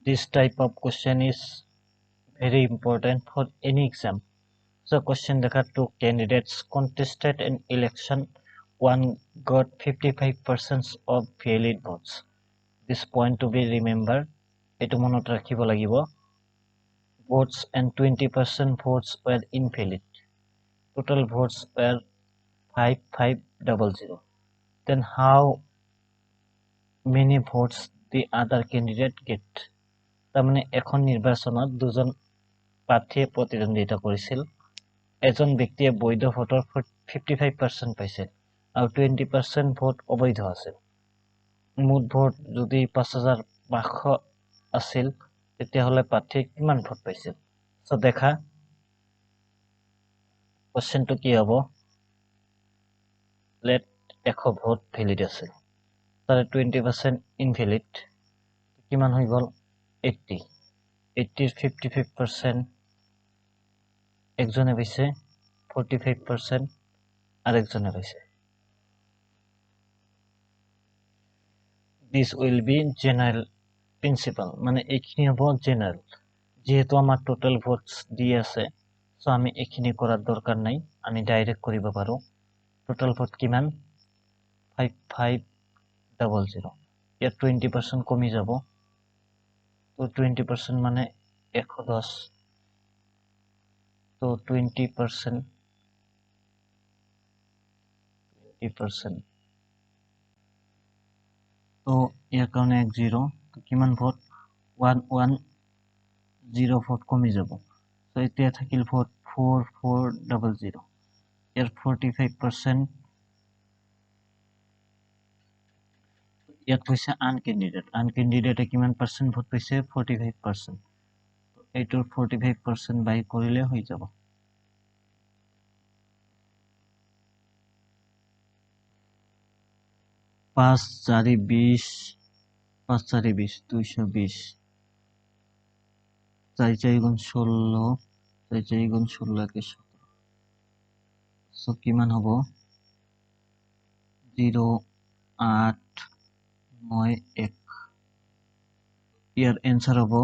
This type of question is very important for any exam. So question dekha, two candidates contested an election. One got 55% of valid votes. This point to be remembered. Etu monot rakhibo lagibo. Votes and 20% votes were invalid. Total votes were 5500. Then how many votes the other candidate get? তাৰমানে এখন নিৰ্বাচনত দুজন প্ৰাৰ্থীয়ে প্ৰতিদ্বন্দ্বিতা কৰিছিল। এজন ব্যক্তিয়ে বৈধ ভোটৰ 55% পাইছে আৰু 20% ভোট অবৈধ আছিল। মুঠ ভোট যদি 5500 আছিল তেতিয়াহ'লে প্ৰাৰ্থীয়ে কিমান ভোট পাইছিল? সো দেখা কোৱেশ্চনটো কি হ'ব? লেট 100 ভোট ভ্যালিড আছিল, তাৰে 20% ইনভ্যালিড, কিমান হৈ গ'ল? 80 ৰ 55% একজনে পাইছে, 45% আরেকজনে পাইছে। This will be general principle, মানে এইখিনি হ'ব জেনারেল। যেহেতু আমার টোটাল ভোটস দিয়ে আছে, সো আমি এইখিনি করার দরকার নাই, আমি ডাইরেক্ট কৰিব পাৰো। টোটাল ভোট কিমান? 5500। ইয়াত 20% কমি যাব, তো 20% মানে 110, তো 20%, তো ইয়াৰ কাৰণে 0, তো কিমান ভোট? 110 ভোট কমি যাব। তো এতিয়া থাকিল ভোট 4400। ইয়াৰ 45%, ইয়াত হৈছে আনকেণ্ডিডেটে কিমান পাৰ্চেণ্ট ভোট পাইছে? 45%। এইটোৰ 45% বাই কৰিলে হৈ যাব। পাঁচ চাৰি 20, 5 4 20, 220, 4 4 গুণ 16, 4 4 গুণ 16 কে 17। সো কিমান হ'ব? 0891। ইয়াৰ এনসাৰ হ'ব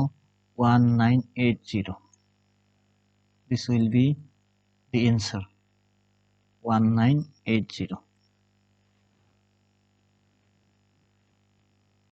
1980। This will be the answer, 1980।